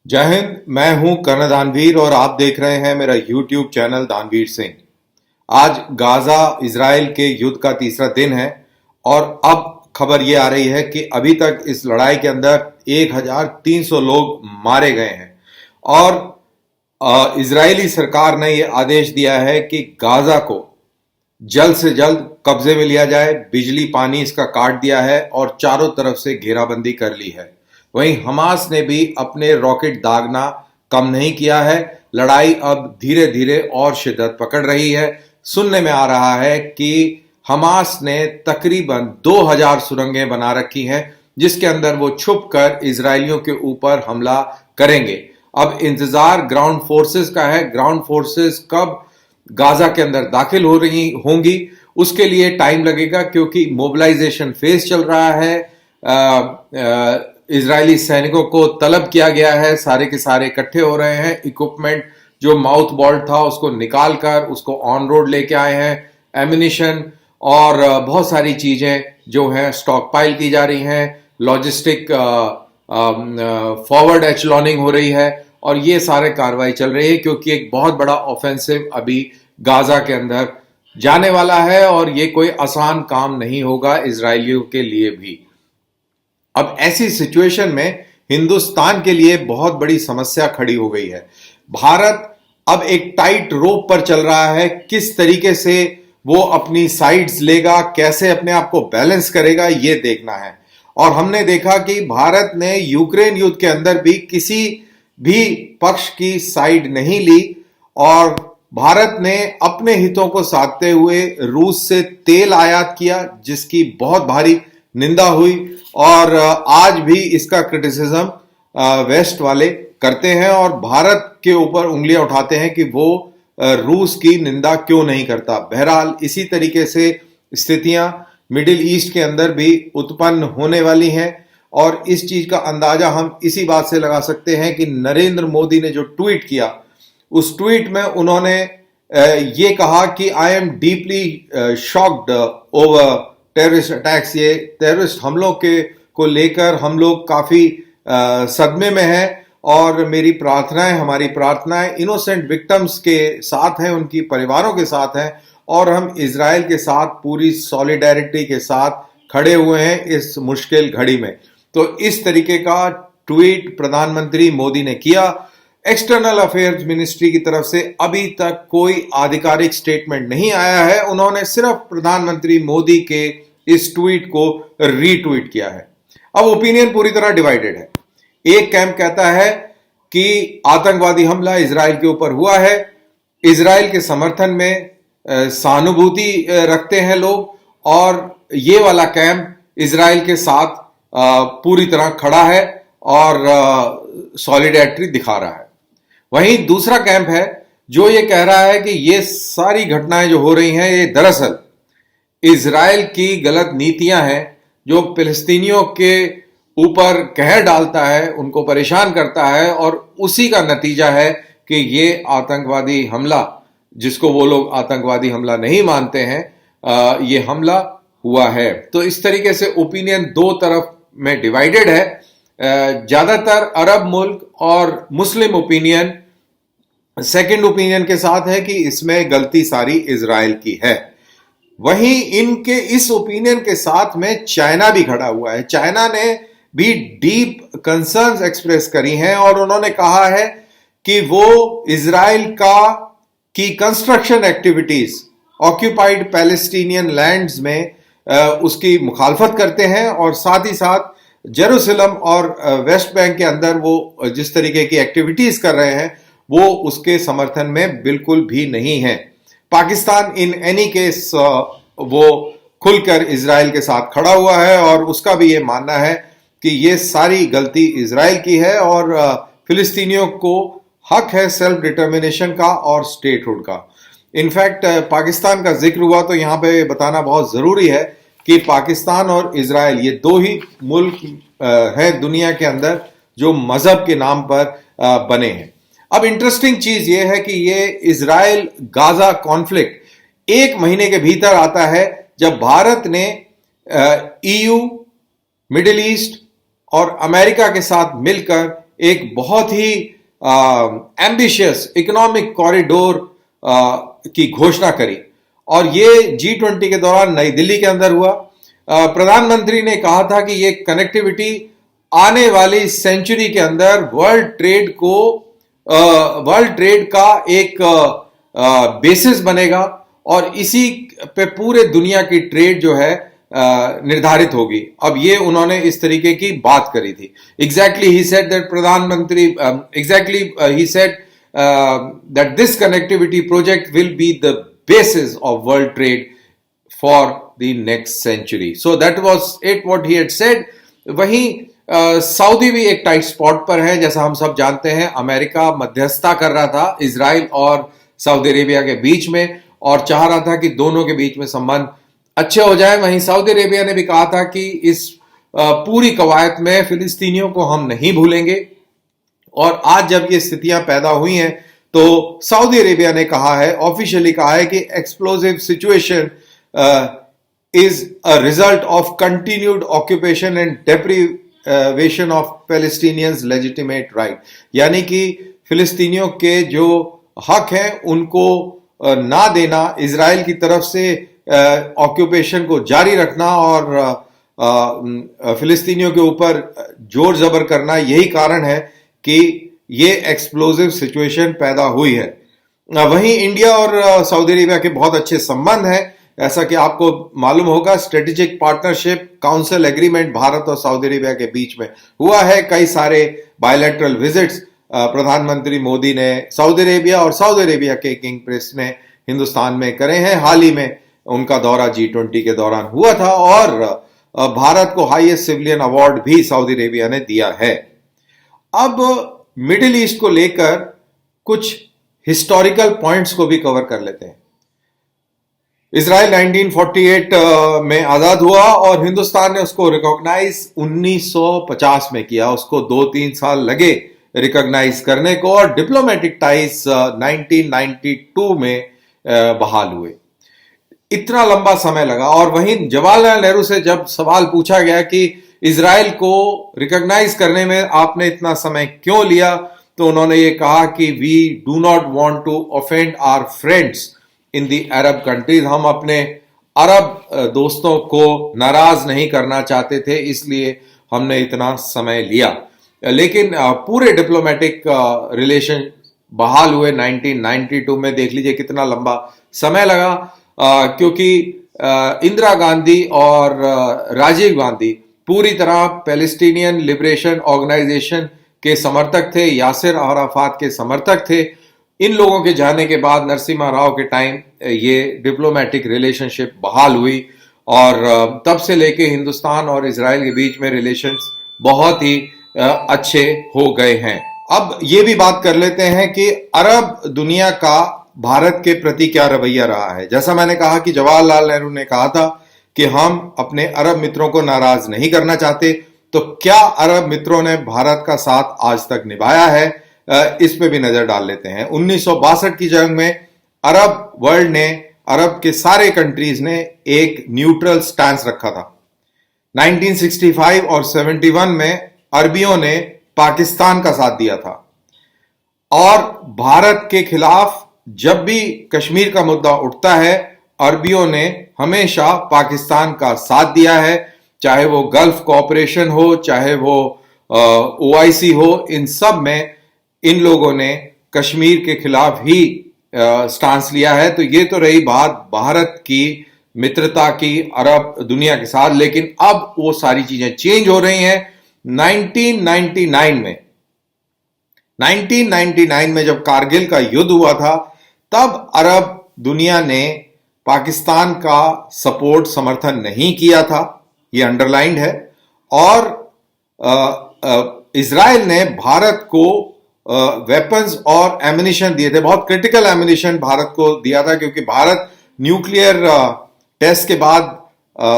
जय हिंद। मैं हूं कर्ण दानवीर और आप देख रहे हैं मेरा यूट्यूब चैनल दानवीर सिंह। आज गाजा इजराइल के युद्ध का तीसरा दिन है और अब खबर ये आ रही है कि अभी तक इस लड़ाई के अंदर 1300 लोग मारे गए हैं और इजरायली सरकार ने ये आदेश दिया है कि गाजा को जल्द से जल्द कब्जे में लिया जाए। बिजली पानी इसका काट दिया है और चारों तरफ से घेराबंदी कर ली है। वहीं हमास ने भी अपने रॉकेट दागना कम नहीं किया है। लड़ाई अब धीरे धीरे और शिद्दत पकड़ रही है। सुनने में आ रहा है कि हमास ने तकरीबन 2000 सुरंगें बना रखी हैं जिसके अंदर वो छुप कर इजरायलियों के ऊपर हमला करेंगे। अब इंतजार ग्राउंड फोर्सेस का है। ग्राउंड फोर्सेस कब गाजा के अंदर दाखिल हो रही होंगी उसके लिए टाइम लगेगा, क्योंकि मोबिलाइजेशन फेज चल रहा है। इजरायली सैनिकों को तलब किया गया है, सारे के सारे इकट्ठे हो रहे हैं। इक्विपमेंट जो माउथ बॉल्ट था उसको निकाल कर उसको ऑन रोड लेके आए हैं। एमिनिशन और बहुत सारी चीजें जो हैं स्टॉक पाइल की जा रही हैं। लॉजिस्टिक फॉरवर्ड एचलॉनिंग हो रही है और ये सारे कार्रवाई चल रही है, क्योंकि एक बहुत बड़ा ऑफेंसिव अभी गाजा के अंदर जाने वाला है और ये कोई आसान काम नहीं होगा इजरायलियों के लिए भी। अब ऐसी सिचुएशन में हिंदुस्तान के लिए बहुत बड़ी समस्या खड़ी हो गई है। भारत अब एक टाइट रोप पर चल रहा है। किस तरीके से वो अपनी साइड्स लेगा, कैसे अपने आप को बैलेंस करेगा, ये देखना है। और हमने देखा कि भारत ने यूक्रेन युद्ध के अंदर भी किसी भी पक्ष की साइड नहीं ली और भारत ने अपने हितों को साधते हुए रूस से तेल आयात किया जिसकी बहुत भारी निंदा हुई और आज भी इसका क्रिटिसिज्म वेस्ट वाले करते हैं और भारत के ऊपर उंगलियां उठाते हैं कि वो रूस की निंदा क्यों नहीं करता। बहरहाल इसी तरीके से स्थितियां मिडिल ईस्ट के अंदर भी उत्पन्न होने वाली हैं और इस चीज का अंदाजा हम इसी बात से लगा सकते हैं कि नरेंद्र मोदी ने जो ट्वीट किया उस ट्वीट में उन्होंने ये कहा कि I am deeply shocked over terrorist attacks. ये टेररिस्ट हमलों के को लेकर हम लोग काफी सदमे में हैं और मेरी प्रार्थनाएं, हमारी प्रार्थनाएं इनोसेंट विक्टिम्स के साथ हैं, उनकी परिवारों के साथ हैं और हम इजराइल के साथ पूरी सॉलिडेरिटी के साथ खड़े हुए हैं इस मुश्किल घड़ी में। तो इस तरीके का ट्वीट प्रधानमंत्री मोदी ने किया। एक्सटर्नल अफेयर्स मिनिस्ट्री की तरफ से अभी तक कोई आधिकारिक स्टेटमेंट नहीं आया है। उन्होंने सिर्फ प्रधानमंत्री मोदी के इस ट्वीट को रीट्वीट किया है। अब ओपिनियन पूरी तरह डिवाइडेड है। एक कैंप कहता है कि आतंकवादी हमला इजराइल के ऊपर हुआ है। इजराइल के समर्थन में सहानुभूति रखते हैं लोग और ये वाला कैंप इजराइल के साथ पूरी तरह खड़ा है और सॉलिडेरिटी दिखा रहा है। वहीं दूसरा कैंप है जो ये कह रहा है कि ये सारी घटनाएं जो हो रही हैं ये दरअसल इजराइल की गलत नीतियां हैं जो फिलिस्तीनियों के ऊपर कहर डालता है, उनको परेशान करता है और उसी का नतीजा है कि ये आतंकवादी हमला, जिसको वो लोग आतंकवादी हमला नहीं मानते हैं, ये हमला हुआ है। तो इस तरीके से ओपिनियन दो तरफ में डिवाइडेड है। ज्यादातर अरब मुल्क और मुस्लिम ओपिनियन सेकंड ओपिनियन के साथ है कि इसमें गलती सारी इजराइल की है। वहीं इनके इस ओपिनियन के साथ में चाइना भी खड़ा हुआ है। चाइना ने भी डीप कंसर्न्स एक्सप्रेस करी हैं और उन्होंने कहा है कि वो इजराइल की construction activities occupied Palestinian lands में उसकी मुखालफत करते हैं और साथ ही साथ जेरूसलम और वेस्ट बैंक के अंदर वो जिस तरीके की एक्टिविटीज कर रहे हैं वो उसके समर्थन में बिल्कुल भी नहीं है। पाकिस्तान इन एनी केस वो खुलकर इजराइल के साथ खड़ा हुआ है और उसका भी ये मानना है कि ये सारी गलती इजराइल की है और फिलिस्तीनियों को हक है सेल्फ डिटर्मिनेशन का और स्टेटहुड का। इनफैक्ट पाकिस्तान का जिक्र हुआ तो यहाँ पे बताना बहुत जरूरी है कि पाकिस्तान और इजराइल ये दो ही मुल्क हैं दुनिया के अंदर जो मजहब के नाम पर बने हैं। अब इंटरेस्टिंग चीज ये है कि ये इजराइल गाजा कॉन्फ्लिक्ट एक महीने के भीतर आता है जब भारत ने ईयू, मिडिल ईस्ट और अमेरिका के साथ मिलकर एक बहुत ही एम्बिशियस इकोनॉमिक कॉरिडोर की घोषणा करी। और ये G20 के दौरान नई दिल्ली के अंदर हुआ। प्रधानमंत्री ने कहा था कि ये कनेक्टिविटी आने वाली सेंचुरी के अंदर वर्ल्ड ट्रेड का एक बेसिस बनेगा और इसी पे पूरे दुनिया की ट्रेड जो है निर्धारित होगी। अब ये उन्होंने इस तरीके की बात करी थी। एग्जैक्टली ही सेड दैट प्रधानमंत्री he said that this connectivity project will be the basis of world trade for the next century. So that was it what he had said. वहीं सऊदी भी एक टाइट स्पॉट पर है। जैसा हम सब जानते हैं, अमेरिका मध्यस्थता कर रहा था इजराइल और सऊदी अरेबिया के बीच में और चाह रहा था कि दोनों के बीच में संबंध अच्छे हो जाए। वहीं सऊदी अरेबिया ने भी कहा था कि इस पूरी कवायद में फिलिस्तीनियों को हम नहीं भूलेंगे। और आज जब ये स्थितियां पैदा हुई हैं तो सऊदी अरेबिया ने कहा है, ऑफिशियली कहा है कि explosive situation is a result of continued occupation and deprivation of Palestinians legitimate right. यानी कि फिलिस्तीनियों के जो हक हैं उनको ना देना, इजराइल की तरफ से ऑक्यूपेशन को जारी रखना और फिलिस्तीनियों के ऊपर जोर जबर करना, यही कारण है कि ये एक्सप्लोजिव सिचुएशन पैदा हुई है। वहीं इंडिया और सऊदी अरेबिया के बहुत अच्छे संबंध हैं। ऐसा कि आपको मालूम होगा, strategic partnership council agreement Bharat और सऊदी अरेबिया के बीच में हुआ है। कई सारे बायलैटरल विजिट्स प्रधानमंत्री मोदी ने सऊदी अरेबिया और सऊदी अरेबिया के किंग प्रिंस ने हिंदुस्तान में करे हैं। हाल ही में उनका दौरा G20 के दौरान हुआ था और भारत को हाईएस्ट सिविलियन अवार्ड भी सऊदी अरेबिया ने दिया है। अब मिडिल ईस्ट को लेकर कुछ हिस्टोरिकल पॉइंट्स को भी कवर कर लेते हैं। इजराइल 1948 में आजाद हुआ और हिंदुस्तान ने उसको रिकॉग्नाइज 1950 में किया। उसको 2-3 साल लगे रिकॉग्नाइज करने को और डिप्लोमेटिक टाइज 1992 में बहाल हुए। इतना लंबा समय लगा। और वहीं जवाहरलाल नेहरू से जब सवाल पूछा गया कि इजराइल को रिकॉग्नाइज करने में आपने इतना समय क्यों लिया, तो उन्होंने ये कहा कि we do not want to offend our friends in the Arab countries. हम अपने अरब दोस्तों को नाराज नहीं करना चाहते थे, इसलिए हमने इतना समय लिया। लेकिन पूरे डिप्लोमेटिक रिलेशन बहाल हुए 1992 में। देख लीजिए कितना लंबा समय लगा, क्योंकि इंदिरा गांधी और राजीव गांधी पूरी तरह पैलेस्टीनियन लिबरेशन ऑर्गेनाइजेशन के समर्थक थे, यासिर अराफात के समर्थक थे। इन लोगों के जाने के बाद नरसिम्हा राव के टाइम ये डिप्लोमेटिक रिलेशनशिप बहाल हुई और तब से लेके हिंदुस्तान और इजराइल के बीच में रिलेशंस बहुत ही अच्छे हो गए हैं। अब ये भी बात कर लेते हैं कि अरब दुनिया का भारत के प्रति क्या रवैया रहा है। जैसा मैंने कहा कि जवाहरलाल नेहरू ने कहा था कि हम अपने अरब मित्रों को नाराज नहीं करना चाहते, तो क्या अरब मित्रों ने भारत का साथ आज तक निभाया है, इस पे भी नजर डाल लेते हैं। 1962 की जंग में अरब के सारे कंट्रीज ने एक न्यूट्रल स्टैंस रखा था। 1965 और 71 में अरबियों ने पाकिस्तान का साथ दिया था और भारत के खिलाफ जब भी कश्मीर का मुद्दा उठता है, अरबियों ने हमेशा पाकिस्तान का साथ दिया है। चाहे वो गल्फ कोऑपरेशन हो, चाहे वो OIC हो, इन सब में इन लोगों ने कश्मीर के खिलाफ ही स्टांस लिया है। तो ये तो रही बात भारत की मित्रता की अरब दुनिया के साथ। लेकिन अब वो सारी चीजें चेंज हो रही हैं। 1999 में जब कारगिल का युद्ध हुआ था, तब अरब दुनिया ने पाकिस्तान का सपोर्ट समर्थन नहीं किया था, ये अंडरलाइंड है। और इजराइल ने भारत को वेपन्स और एमिनिशन दिए थे, बहुत क्रिटिकल एमिनिशन भारत को दिया था, क्योंकि भारत न्यूक्लियर टेस्ट के बाद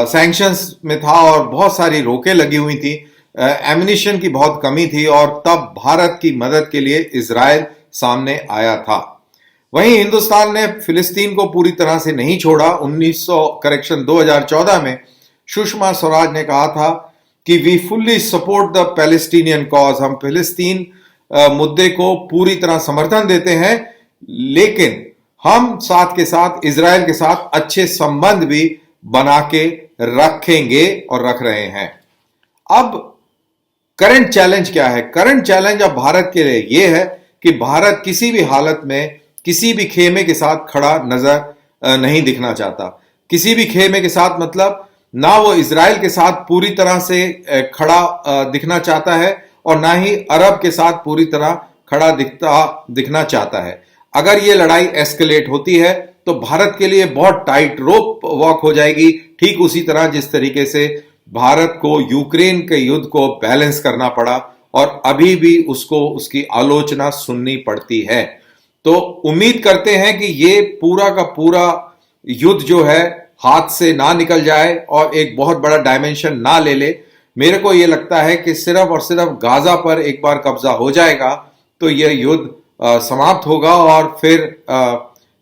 सैंक्शंस में था और बहुत सारी रोकें लगी हुई थी, एमिनिशन की बहुत कमी थी और तब भारत की मदद के लिए इजराइल सामने आया था। वहीं हिंदुस्तान ने फिलिस्तीन को पूरी तरह से नहीं छोड़ा। 2014 में सुषमा स्वराज ने कहा था कि we fully support the Palestinian cause, हम फिलिस्तीन मुद्दे को पूरी तरह समर्थन देते हैं, लेकिन हम साथ के साथ इजराइल के साथ अच्छे संबंध भी बना के रखेंगे और रख रहे हैं। अब करंट चैलेंज क्या है? करंट चैलेंज अब भारत के लिए यह है कि भारत किसी भी हालत में किसी भी खेमे के साथ खड़ा नजर नहीं दिखना चाहता। किसी भी खेमे के साथ मतलब ना वो इजराइल के साथ पूरी तरह से खड़ा दिखना चाहता है और ना ही अरब के साथ पूरी तरह खड़ा दिखना चाहता है। अगर ये लड़ाई एस्केलेट होती है तो भारत के लिए बहुत टाइट रोप वॉक हो जाएगी, ठीक उसी तरह जिस तरीके से भारत को यूक्रेन के युद्ध को बैलेंस करना पड़ा और अभी भी उसको उसकी आलोचना सुननी पड़ती है। तो उम्मीद करते हैं कि ये पूरा का पूरा युद्ध जो है हाथ से ना निकल जाए और एक बहुत बड़ा डायमेंशन ना ले ले। मेरे को ये लगता है कि सिर्फ और सिर्फ गाजा पर एक बार कब्जा हो जाएगा तो यह युद्ध समाप्त होगा और फिर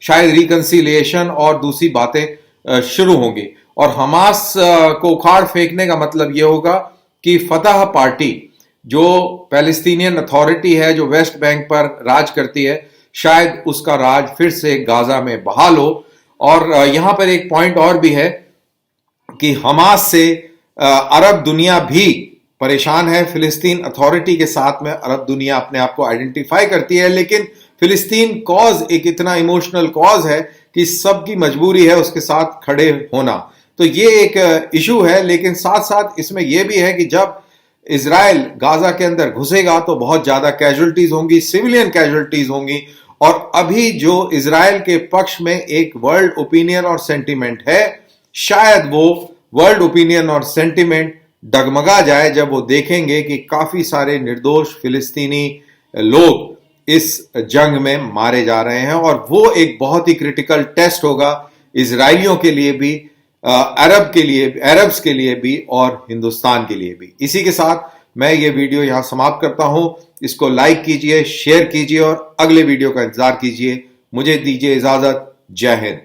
शायद रिकंसिलिएशन और दूसरी बातें शुरू होंगी। और हमास को उखाड़ फेंकने का मतलब यह होगा कि फतह पार्टी जो पैलेस्टीनियन अथॉरिटी है, जो वेस्ट बैंक पर राज करती है, शायद उसका राज फिर से गाजा में बहाल हो। और यहां पर एक पॉइंट और भी है कि हमास से अरब दुनिया भी परेशान है। फिलिस्तीन अथॉरिटी के साथ में अरब दुनिया अपने आप को आइडेंटिफाई करती है, लेकिन फिलिस्तीन कॉज एक इतना इमोशनल कॉज है कि सबकी मजबूरी है उसके साथ खड़े होना। तो ये एक इशू है, लेकिन साथ साथ इसमें यह भी है कि जब इजराइल गाजा के अंदर घुसेगा तो बहुत ज्यादा कैजुअलिटीज होंगी, सिविलियन कैजुअलिटीज होंगी। और अभी जो इजराइल के पक्ष में एक वर्ल्ड ओपिनियन और सेंटिमेंट है, शायद वो वर्ल्ड ओपिनियन और सेंटिमेंट डगमगा जाए जब वो देखेंगे कि काफी सारे निर्दोष फिलिस्तीनी लोग इस जंग में मारे जा रहे हैं। और वो एक बहुत ही क्रिटिकल टेस्ट होगा इजराइलियों के लिए भी, अरब्स के लिए भी और हिंदुस्तान के लिए भी। इसी के साथ मैं ये वीडियो यहां समाप्त करता हूं। इसको लाइक कीजिए, शेयर कीजिए और अगले वीडियो का इंतजार कीजिए। मुझे दीजिए इजाजत। जय हिंद।